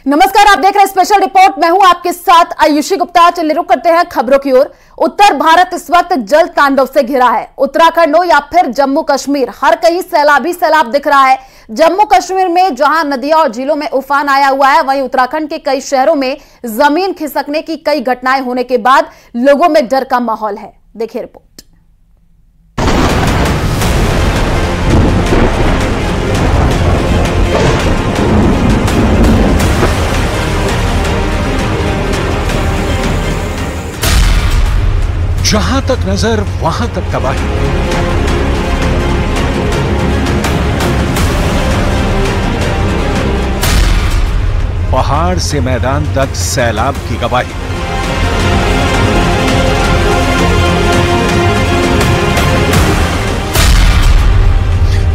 नमस्कार, आप देख रहे हैं स्पेशल रिपोर्ट। मैं हूं आपके साथ आयुषी गुप्ता। चलिए रुक करते हैं खबरों की ओर। उत्तर भारत इस वक्त जल तांडव से घिरा है। उत्तराखंड हो या फिर जम्मू कश्मीर, हर कहीं सैलाब ही सैलाब दिख रहा है। जम्मू कश्मीर में जहां नदियों और झीलों में उफान आया हुआ है, वहीं उत्तराखंड के कई शहरों में जमीन खिसकने की कई घटनाएं होने के बाद लोगों में डर का माहौल है। देखिए रिपोर्ट। जहां तक नजर वहां तक तबाही। पहाड़ से मैदान तक सैलाब की गवाही।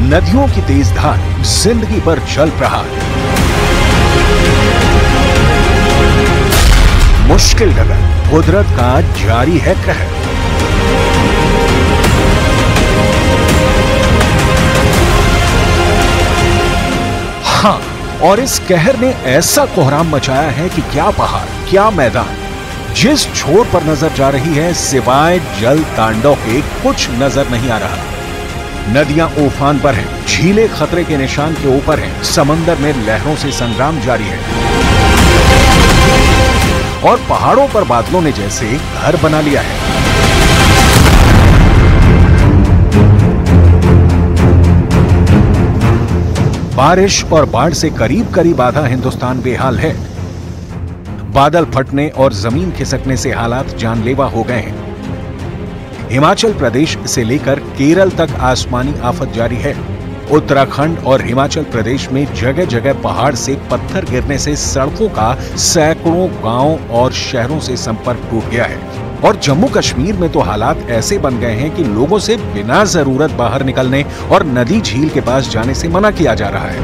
नदियों की तेज धार, जिंदगी पर जल प्रहार। मुश्किल डगर, कुदरत का जारी है कहर। हाँ, और इस कहर ने ऐसा कोहराम मचाया है कि क्या पहाड़, क्या मैदान, जिस छोर पर नजर जा रही है सिवाय जल तांडव के कुछ नजर नहीं आ रहा। नदियां उफान पर हैं, झीलें खतरे के निशान के ऊपर हैं, समंदर में लहरों से संग्राम जारी है और पहाड़ों पर बादलों ने जैसे घर बना लिया है। बारिश और बाढ़ से करीब करीब आधा हिंदुस्तान बेहाल है। बादल फटने और जमीन खिसकने से हालात जानलेवा हो गए हैं। हिमाचल प्रदेश से लेकर केरल तक आसमानी आफत जारी है। उत्तराखंड और हिमाचल प्रदेश में जगह जगह पहाड़ से पत्थर गिरने से सड़कों का सैकड़ों गांवों और शहरों से संपर्क टूट गया है। और जम्मू कश्मीर में तो हालात ऐसे बन गए हैं कि लोगों से बिना जरूरत बाहर निकलने और नदी झील के पास जाने से मना किया जा रहा है।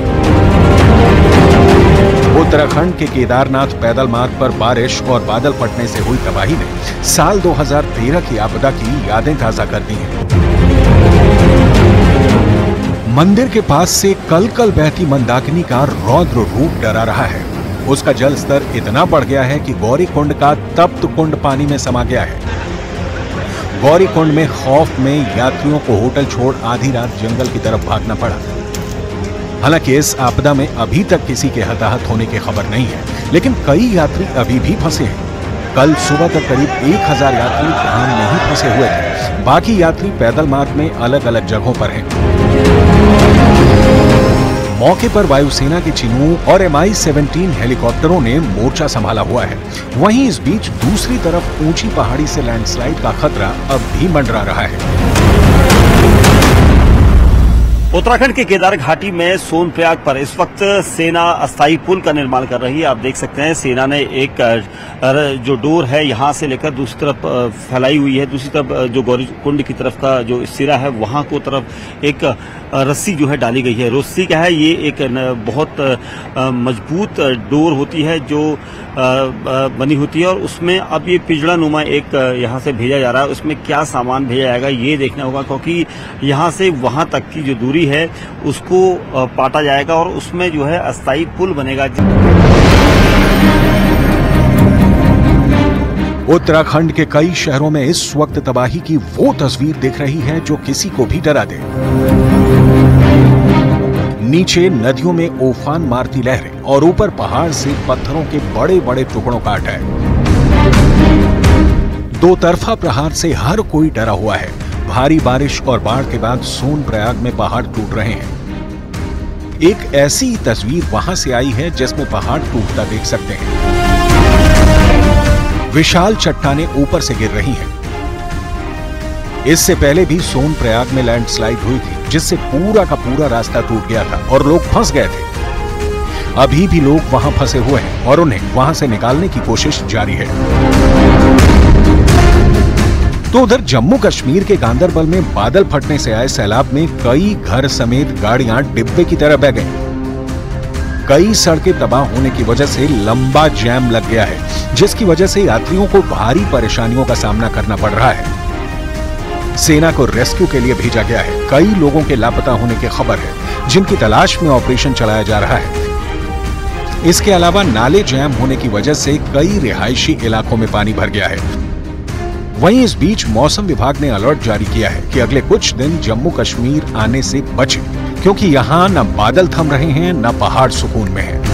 उत्तराखंड के केदारनाथ पैदल मार्ग पर बारिश और बादल फटने से हुई तबाही ने साल 2013 की आपदा की यादें ताजा कर दी हैं। मंदिर के पास से कल कल बहती मंदाकिनी का रौद्र रूप डरा रहा है। उसका जल स्तर इतना बढ़ गया है कि गौरी कुंड का तप्त कुंड पानी में समा गया है। गौरी कुंड में खौफ में यात्रियों को होटल छोड़ आधी रात जंगल की तरफ भागना पड़ा। हालांकि इस आपदा में अभी तक किसी के हताहत होने की खबर नहीं है, लेकिन कई यात्री अभी भी फंसे हैं। कल सुबह तक करीब 1000 यात्री धाम में ही फंसे हुए थे। बाकी यात्री पैदल मार्ग में अलग अलग जगहों पर हैं। मौके पर वायुसेना के चिनूक और MI-17 हेलीकॉप्टरों ने मोर्चा संभाला हुआ है। वहीं इस बीच दूसरी तरफ ऊंची पहाड़ी से लैंडस्लाइड का खतरा अब भी मंडरा रहा है। उत्तराखंड के केदार घाटी में सोनप्रयाग पर इस वक्त सेना अस्थायी पुल का निर्माण कर रही है। आप देख सकते हैं सेना ने एक जो डोर है यहां से लेकर दूसरी तरफ फैलाई हुई है। दूसरी तरफ जो गौरी कुंड की तरफ का जो सिरा है वहां को तरफ एक रस्सी जो है डाली गई है। रस्सी क्या है, ये एक बहुत मजबूत डोर होती है जो बनी होती है और उसमें अब ये पिंजड़ा नुमा एक यहाँ से भेजा जा रहा है। उसमें क्या सामान भेजा जाएगा ये देखना होगा, क्योंकि यहाँ से वहां तक की जो दूरी है उसको पाटा जाएगा और उसमें जो है अस्थायी पुल बनेगा। उत्तराखंड के कई शहरों में इस वक्त तबाही की वो तस्वीर दिख रही है जो किसी को भी डरा दे। नीचे नदियों में उफान मारती लहरें और ऊपर पहाड़ से पत्थरों के बड़े बड़े टुकड़ों का अटैक। दो तरफा प्रहार से हर कोई डरा हुआ है। भारी बारिश और बाढ़ के बाद सोनप्रयाग में पहाड़ टूट रहे हैं। एक ऐसी तस्वीर वहां से आई है जिसमें पहाड़ टूटता देख सकते हैं। विशाल चट्टानें ऊपर से गिर रही हैं। इससे पहले भी सोनप्रयाग में लैंडस्लाइड हुई थी, जिससे पूरा का पूरा रास्ता टूट गया था और लोग फंस गए थे। अभी भी लोग वहां फंसे हुए हैं और उन्हें वहां से निकालने की कोशिश जारी है। तो उधर जम्मू कश्मीर के गांदरबल में बादल फटने से आए सैलाब में कई घर समेत गाड़ियां डिब्बे की तरह बह गईं। कई सड़कें तबाह होने की वजह से लंबा जैम लग गया है, जिसकी वजह से यात्रियों को भारी परेशानियों का सामना करना पड़ रहा है। सेना को रेस्क्यू के लिए भेजा गया है। कई लोगों के लापता होने की खबर है, जिनकी तलाश में ऑपरेशन चलाया जा रहा है। इसके अलावा नाले जैम होने की वजह से कई रिहायशी इलाकों में पानी भर गया है। वहीं इस बीच मौसम विभाग ने अलर्ट जारी किया है कि अगले कुछ दिन जम्मू कश्मीर आने से बचें, क्योंकि यहां न बादल थम रहे हैं न पहाड़ सुकून में है।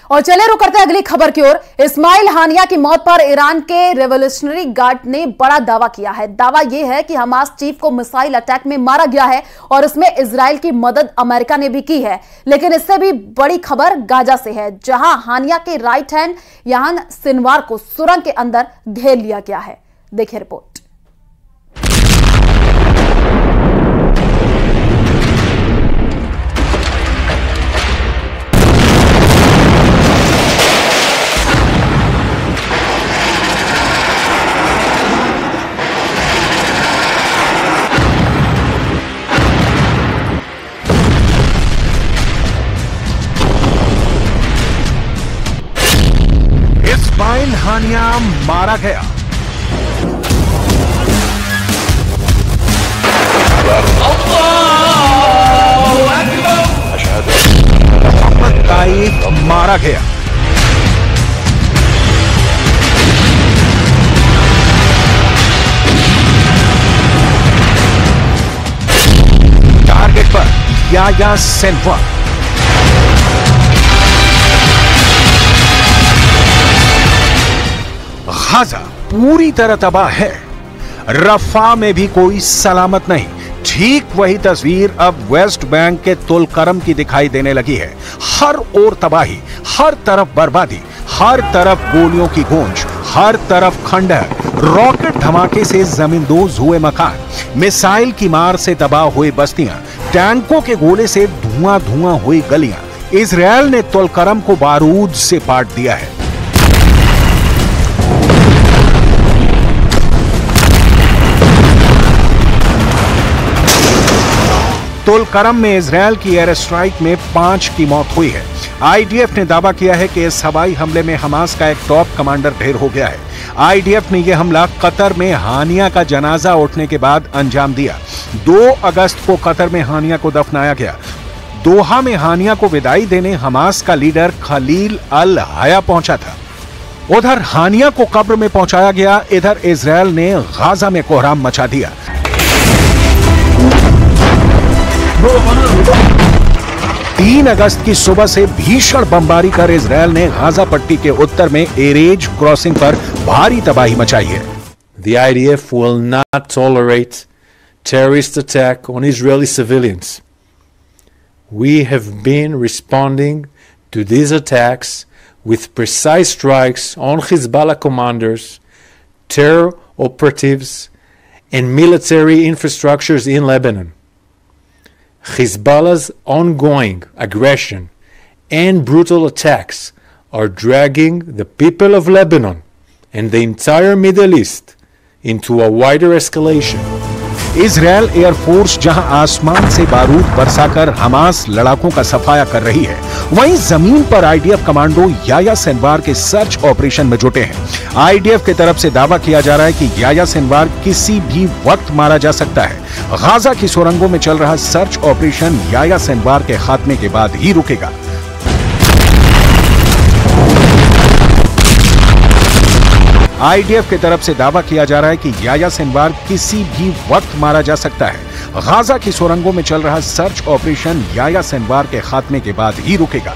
और चले रुक करते हैं अगली खबर की ओर। इस्माइल हानिया की मौत पर ईरान के रेवोल्यूशनरी गार्ड ने बड़ा दावा किया है। दावा यह है कि हमास चीफ को मिसाइल अटैक में मारा गया है और इसमें इजराइल की मदद अमेरिका ने भी की है। लेकिन इससे भी बड़ी खबर गाजा से है, जहां हानिया के राइट हैंड यान सिनवार को सुरंग के अंदर घेर लिया गया है। देखिए रिपोर्ट। इस्माइल हानिया मारा गया। मोहम्मद ताइफ मारा गया। टारगेट पर याया सिनवार। गाजा पूरी तरह तबाह है। रफा में भी कोई सलामत नहीं। ठीक वही तस्वीर अब वेस्ट बैंक के तुलकरम की दिखाई देने लगी है। हर ओर तबाही, हर तरफ बर्बादी, हर तरफ गोलियों की गूंज, हर तरफ खंडहर। रॉकेट धमाके से जमींदोज हुए मकान, मिसाइल की मार से तबाह हुई बस्तियां, टैंकों के गोले से धुआं धुआं हुई गलियां। इजरायल ने तुलकरम को बारूद से पाट दिया है। तुलकरम में इजरायल की एयर स्ट्राइक में 5 की मौत हुई है। आईडीएफ ने दावा किया है कि इस हवाई हमले में हमास का एक टॉप कमांडर ढेर हो गया है। आईडीएफ ने यह हमला कतर में हानिया का जनाजा उठने के बाद अंजाम दिया। 2 अगस्त को कतर में हानिया को दफनाया गया। दोहा में हानिया को विदाई देने हमास का लीडर खलील अल हया पहुंचा था। उधर हानिया को कब्र में पहुंचाया गया, इधर इजरायल ने गाजा में कोहराम मचा दिया। 3 अगस्त की सुबह से भीषण बमबारी कर इजरायल ने गाजा पट्टी के उत्तर में एरेज क्रॉसिंग पर भारी तबाही मचाई है। The IDF will not tolerate terrorist attack on Israeli civilians. We have been responding to these attacks with precise strikes on Hezbollah commanders, terror operatives, and military infrastructures in Lebanon. Hezbollah's ongoing aggression and brutal attacks are dragging the people of Lebanon and the entire Middle East into a wider escalation. Israel air force जहां आसमान से बारूद बरसाकर Hamas लड़ाकों का सफाया कर रही है, वहीं जमीन पर आईडीएफ कमांडो याया सिनवार के सर्च ऑपरेशन में जुटे हैं। आईडीएफ की तरफ से दावा किया जा रहा है कि याया सिनवार किसी भी वक्त मारा जा सकता है। गाजा की सुरंगों में चल रहा सर्च ऑपरेशन याया सिनवार के खात्मे के बाद ही रुकेगा। आईडीएफ की तरफ से दावा किया जा रहा है कि याया सिनवार किसी भी वक्त मारा जा सकता है। गाजा की सुरंगों में चल रहा सर्च ऑपरेशन याया सिनवार के खात्मे के बाद ही रुकेगा।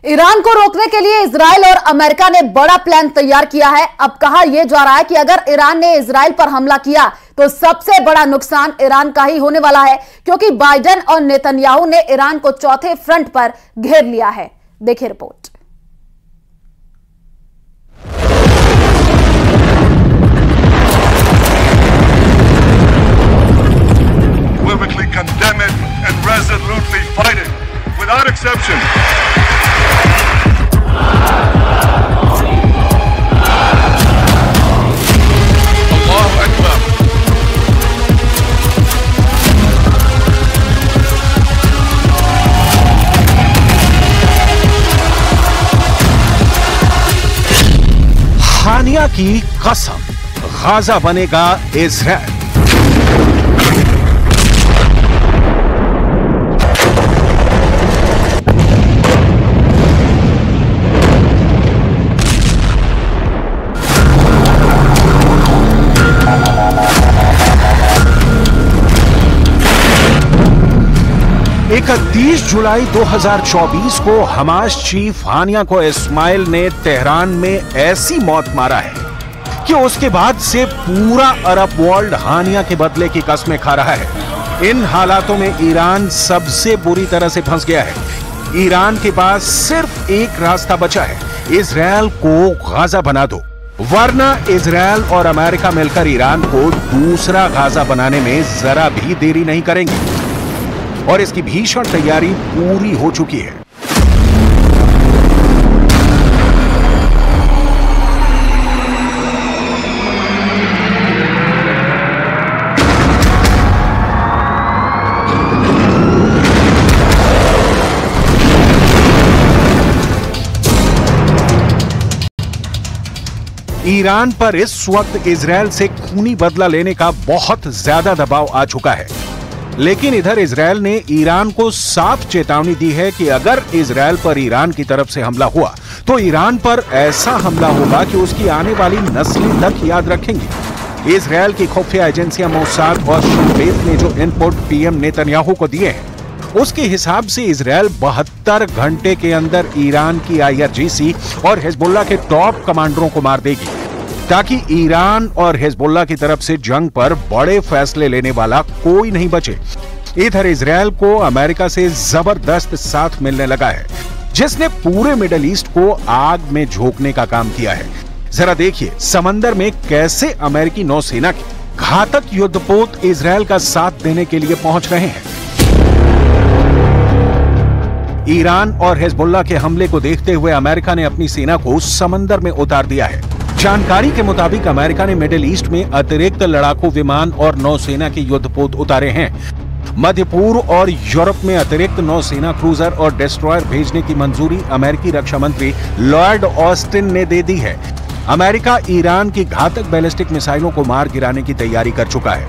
ईरान को रोकने के लिए इजराइल और अमेरिका ने बड़ा प्लान तैयार किया है। अब कहा यह जा रहा है कि अगर ईरान ने इजराइल पर हमला किया तो सबसे बड़ा नुकसान ईरान का ही होने वाला है, क्योंकि बाइडेन और नेतन्याहू ने ईरान को चौथे फ्रंट पर घेर लिया है। देखिए report. Publicly condemn it and resolutely fight it without exception. Allahu Akbar. हानिया की कसम, गाजा बनेगा इजराइल। एक 30 जुलाई 2024 को हमास चीफ हानिया को इस्माइल ने तेहरान में ऐसी मौत मारा है कि उसके बाद से पूरा अरब वर्ल्ड हानिया के बदले की कस्में खा रहा है। इन हालातों में ईरान सबसे बुरी तरह से फंस गया है। ईरान के पास सिर्फ एक रास्ता बचा है, इजराइल को गाजा बना दो, वरना इजराइल और अमेरिका मिलकर ईरान को दूसरा गाजा बनाने में जरा भी देरी नहीं करेंगे और इसकी भीषण तैयारी पूरी हो चुकी है। ईरान पर इस वक्त इजराइल से खूनी बदला लेने का बहुत ज्यादा दबाव आ चुका है, लेकिन इधर इजराइल ने ईरान को साफ चेतावनी दी है कि अगर इजराइल पर ईरान की तरफ से हमला हुआ तो ईरान पर ऐसा हमला होगा कि उसकी आने वाली नस्लें तक याद रखेंगी। इजराइल की खुफिया एजेंसियां मोसाद और शिन बेत ने जो इनपुट पीएम नेतन्याहू को दिए हैं, उसके हिसाब से इजराइल 72 घंटे के अंदर ईरान की IRGC और हिजबुल्लाह के टॉप कमांडरों को मार देगी, ताकि ईरान और हिजबुल्लाह की तरफ से जंग पर बड़े फैसले लेने वाला कोई नहीं बचे। इधर इजराइल को अमेरिका से जबरदस्त साथ मिलने लगा है, जिसने पूरे मिडिल ईस्ट को आग में झोंकने का काम किया है। जरा देखिए समंदर में कैसे अमेरिकी नौसेना के घातक युद्धपोत इजराइल का साथ देने के लिए पहुंच रहे हैं। ईरान और हिजबुल्लाह के हमले को देखते हुए अमेरिका ने अपनी सेना को समंदर में उतार दिया है। जानकारी के मुताबिक अमेरिका ने मिडिल ईस्ट में अतिरिक्त लड़ाकू विमान और नौसेना के युद्धपोत उतारे हैं। मध्य पूर्व और यूरोप में अतिरिक्त नौसेना क्रूजर और डिस्ट्रॉयर भेजने की मंजूरी अमेरिकी रक्षा मंत्री लॉयड ऑस्टिन ने दे दी है। अमेरिका ईरान की घातक बैलिस्टिक मिसाइलों को मार गिराने की तैयारी कर चुका है।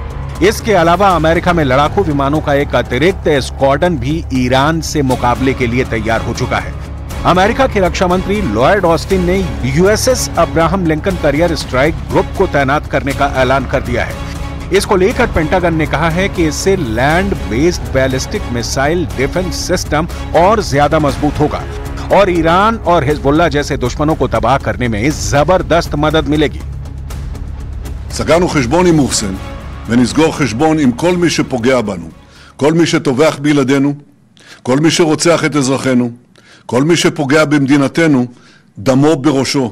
इसके अलावा अमेरिका में लड़ाकू विमानों का एक अतिरिक्त स्क्वाड्रन भी ईरान से मुकाबले के लिए तैयार हो चुका है। अमेरिका के रक्षा मंत्री लॉयड ऑस्टिन ने USS Abraham Lincoln career strike group को तैनात करने का ऐलान कर दिया है। इसको लेकर पेंटागन ने कहा है कि इससे land based ballistic missile defence system और ज्यादा मजबूत होगा और ईरान और हिजबुल्लाह जैसे दुश्मनों को तबाह करने में जबरदस्त मदद मिलेगी। סגרנו חשבון עם מוחסן ונסגור חשבון עם כל מי שפוגע בנו, כל מי שטובח בילדינו, כל מי שרוצח את אזרחינו, כל מי שפוגע במדינתנו, דמו בראשו.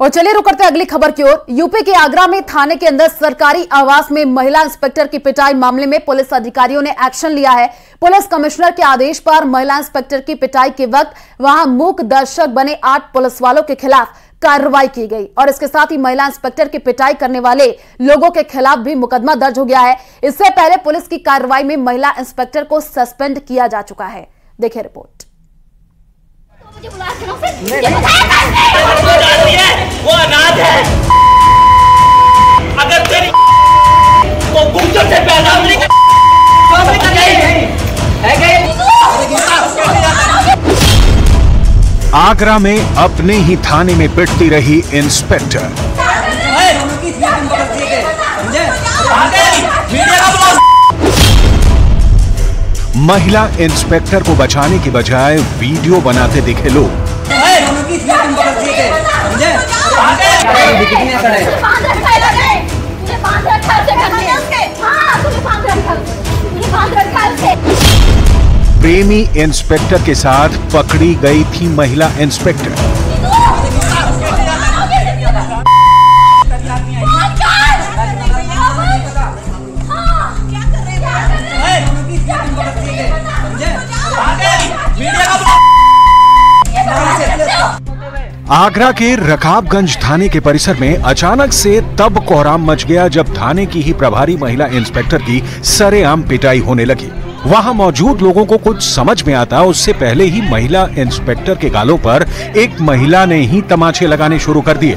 और चलिए रुक करते हैं अगली खबर की ओर। यूपी के आगरा में थाने के अंदर सरकारी आवास में महिला इंस्पेक्टर की पिटाई मामले में पुलिस अधिकारियों ने एक्शन लिया है। पुलिस कमिश्नर के आदेश पर महिला इंस्पेक्टर की पिटाई के वक्त वहां मूक दर्शक बने 8 पुलिस वालों के खिलाफ कार्रवाई की गई और इसके साथ ही महिला इंस्पेक्टर की पिटाई करने वाले लोगों के खिलाफ भी मुकदमा दर्ज हो गया है। इससे पहले पुलिस की कार्रवाई में महिला इंस्पेक्टर को सस्पेंड किया जा चुका है। देखिए रिपोर्ट। वो अनाथ है, अगर तेरी वो गुर्जर से पैदा आगरा में अपने ही थाने में पिटती रही इंस्पेक्टर। महिला इंस्पेक्टर को बचाने की बजाय वीडियो बनाते दिखे लोग। प्रेमी इंस्पेक्टर के साथ पकड़ी गई थी महिला इंस्पेक्टर। आगरा के रकाबगंज थाने के परिसर में अचानक से तब कोहराम मच गया जब थाने की ही प्रभारी महिला इंस्पेक्टर की सरेआम पिटाई होने लगी। वहां मौजूद लोगों को कुछ समझ में आता उससे पहले ही महिला इंस्पेक्टर के गालों पर एक महिला ने ही तमाचे लगाने शुरू कर दिए।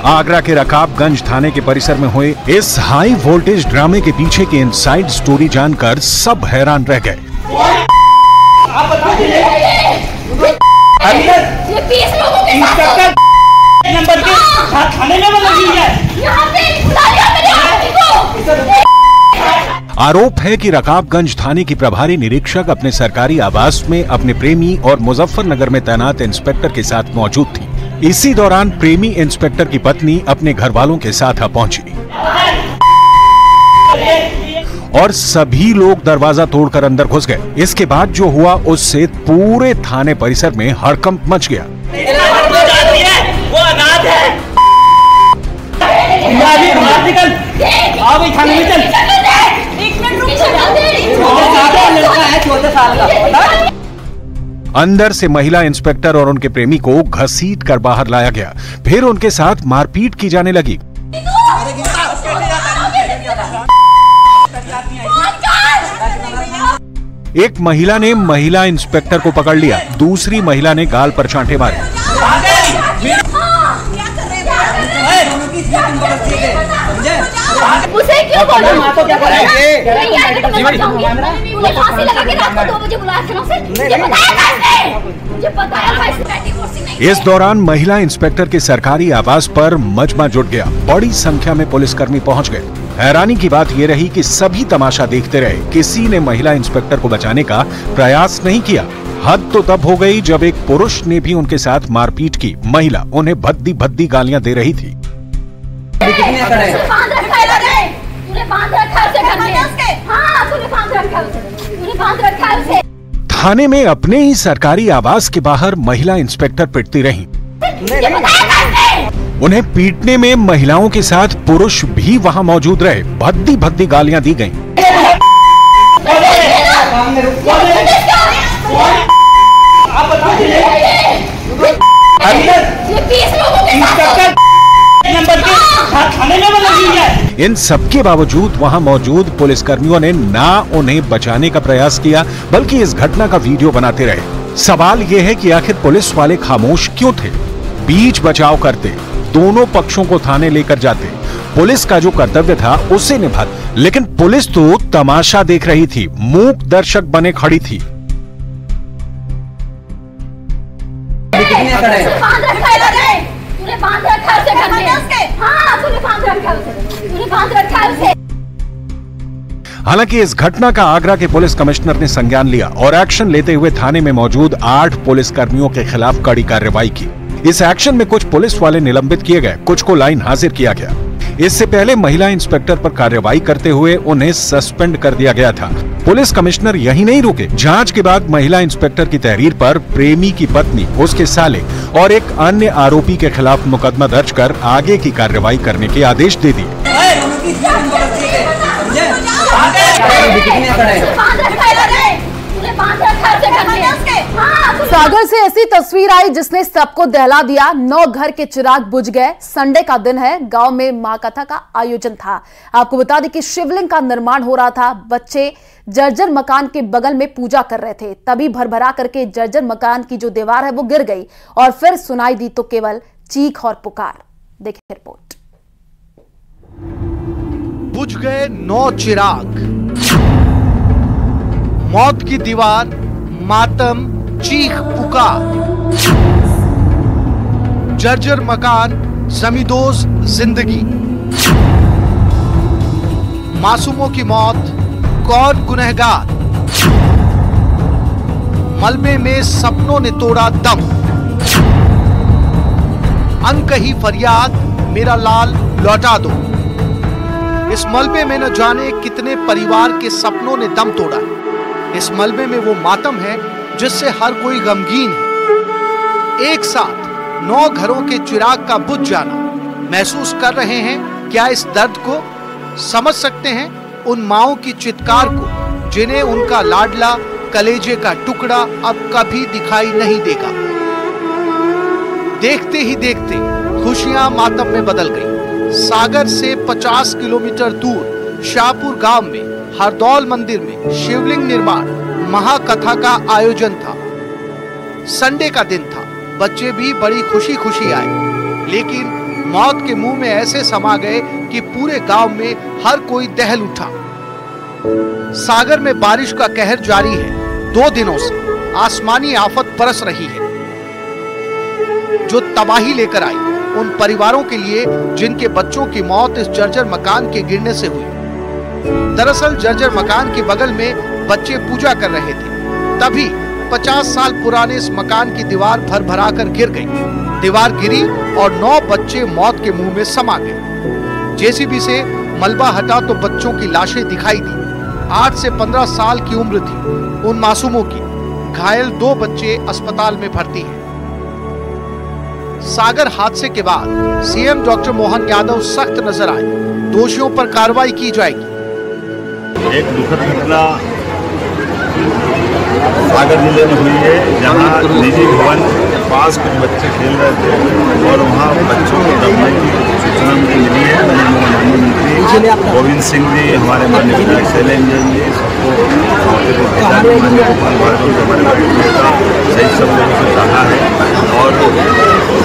आगरा के रकाबगंज थाने के परिसर में हुए इस हाई वोल्टेज ड्रामे के पीछे की इनसाइड स्टोरी जानकर सब हैरान रह गए। आरोप है कि रकाबगंज थाने की प्रभारी निरीक्षक अपने सरकारी आवास में अपने प्रेमी और मुजफ्फरनगर में तैनात इंस्पेक्टर के साथ मौजूद थी। इसी दौरान प्रेमी इंस्पेक्टर की पत्नी अपने घर वालों के साथ आ पहुंची और सभी लोग दरवाजा तोड़कर अंदर घुस गए। इसके बाद जो हुआ उससे पूरे थाने परिसर में हड़कंप मच गया। अंदर से महिला इंस्पेक्टर और उनके प्रेमी को घसीट कर बाहर लाया गया। फिर उनके साथ मारपीट की जाने लगी। एक महिला ने महिला इंस्पेक्टर को पकड़ लिया, दूसरी महिला ने गाल पर चांटे मारे। उसे क्यों बोला? क्या फांसी लगा के रात को 2 बजे बुलाया था उसे? मुझे बताया था। इस दौरान महिला इंस्पेक्टर के सरकारी आवास पर मजमा जुट गया। बड़ी संख्या में पुलिसकर्मी पहुंच गए। हैरानी की बात यह रही कि सभी तमाशा देखते रहे, किसी ने महिला इंस्पेक्टर को बचाने का प्रयास नहीं किया। हद तो तब हो गई जब एक पुरुष ने भी उनके साथ मारपीट की। महिला उन्हें भद्दी भद्दी गालियां दे रही थी। थाने में अपने ही सरकारी आवास के बाहर महिला इंस्पेक्टर पिटती रहीं। उन्हें पीटने में महिलाओं के साथ पुरुष भी वहां मौजूद रहे। भद्दी भद्दी गालियां दी गईं। इन सबके बावजूद वहां मौजूद पुलिसकर्मियों ने ना उन्हें बचाने का प्रयास किया, बल्कि इस घटना का वीडियो बनाते रहे। सवाल यह है कि आखिर पुलिस वाले खामोश क्यों थे? बीच बचाव करते, दोनों पक्षों को थाने लेकर जाते, पुलिस का जो कर्तव्य था उसे निभाते। लेकिन पुलिस तो तमाशा देख रही थी, मूक दर्शक बने खड़ी थी। हालांकि इस घटना का आगरा के पुलिस कमिश्नर ने संज्ञान लिया और एक्शन लेते हुए थाने में मौजूद 8 पुलिसकर्मियों के खिलाफ कड़ी कार्रवाई की। इस एक्शन में कुछ पुलिस वाले निलंबित किए गए, कुछ को लाइन हाजिर किया गया। इससे पहले महिला इंस्पेक्टर पर कार्रवाई करते हुए उन्हें सस्पेंड कर दिया गया था। पुलिस कमिश्नर यही नहीं रुके। जांच के बाद महिला इंस्पेक्टर की तहरीर पर प्रेमी की पत्नी, उसके साले और एक अन्य आरोपी के खिलाफ मुकदमा दर्ज कर आगे की कार्रवाई करने के आदेश दे दिए। सागर से ऐसी तस्वीर आई जिसने सबको दहला दिया। 9 घर के चिराग बुझ गए। संडे का दिन है, गांव में मां कथा का आयोजन था। आपको बता दें कि शिवलिंग का निर्माण हो रहा था। बच्चे जर्जर मकान के बगल में पूजा कर रहे थे, तभी भरभरा करके जर्जर मकान की जो दीवार है वो गिर गई और फिर सुनाई दी तो केवल चीख और पुकार। देखिए रिपोर्ट। बुझ गए 9 चिराग, मौत की दीवार, मातम, चीख पुकार, जर्जर मकान, जमींदोज जिंदगी, मासूमों की मौत, कौन गुनहगार? मलबे में सपनों ने तोड़ा दम। अनकही फरियाद मेरा लाल लौटा दो। इस मलबे में न जाने कितने परिवार के सपनों ने दम तोड़ा है। इस मलबे में वो मातम है जिससे हर कोई गमगीन है। एक साथ 9 घरों के चिराग का बुझ जाना महसूस कर रहे हैं क्या इस दर्द को? समझ सकते हैं उन माओं की चित्कार को जिन्हें उनका लाडला कलेजे का टुकड़ा अब कभी दिखाई नहीं देगा। देखते ही देखते खुशियां मातम में बदल गई। सागर से 50 किलोमीटर दूर शाहपुर गांव में हरदौल मंदिर में शिवलिंग निर्माण महाकथा का आयोजन था। संडे का दिन था। बच्चे भी बड़ी खुशी खुशी आए, लेकिन मौत के मुंह में ऐसे समा गए कि पूरे गांव में हर कोई दहल उठा। सागर में बारिश का कहर जारी है। 2 दिनों से आसमानी आफत बरस रही है जो तबाही लेकर आई उन परिवारों के लिए जिनके बच्चों की मौत इस जर्जर मकान के गिरने से हुई। दरअसल जर्जर मकान के बगल में बच्चे पूजा कर रहे थे, तभी 50 साल पुराने इस मकान की दीवार भरभरा कर गिर गई। दीवार गिरी और 9 बच्चे मौत के मुंह में समा गए। जेसीबी से मलबा हटा तो बच्चों की लाशें दिखाई दी। 8 से 15 साल की उम्र थी उन मासूमों की। घायल 2 बच्चे अस्पताल में भर्ती हैं। सागर हादसे के बाद सीएम डॉक्टर मोहन यादव सख्त नजर आए। दोषियों पर कार्रवाई की जाएगी। एक दुखद घटना सागर जिले में हुई है, जहां निजी भवन के पास कुछ बच्चे खेल रहे थे और वहां बच्चों को दबने की सूचना मुझे मिली है। मैंने माननीय मंत्री गोविंद सिंह जी, हमारे माननीय विधायक शैलेंद्र जी सबको मौके पर भेजा है। माननीय गोपाल भार्गव हमारे नेता सहित सब लोगों से कहा है और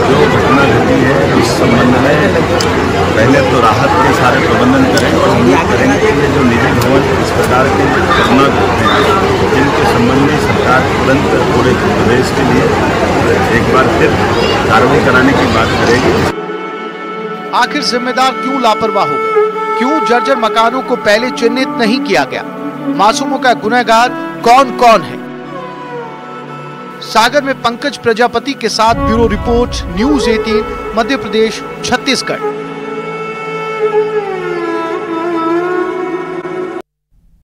जो घटना घटी है इस संबंध में पहले तो राहत के सारे प्रबंधन करें और उम्मीद करेंगे कि ये जो निजी भवन इस प्रकार के घटना घटते हैं जिनके संबंध में सरकार तुरंत पूरे प्रदेश के लिए एक बार फिर कार्रवाई कराने की बात करेगी। आखिर जिम्मेदार क्यों लापरवाह हो गए? क्यों जर्जर मकानों को पहले चिन्हित नहीं किया गया? मासूमों का गुनहगार कौन कौन है? सागर में पंकज प्रजापति के साथ bureau report, news 18, Madhya Pradesh, Chhattisgarh.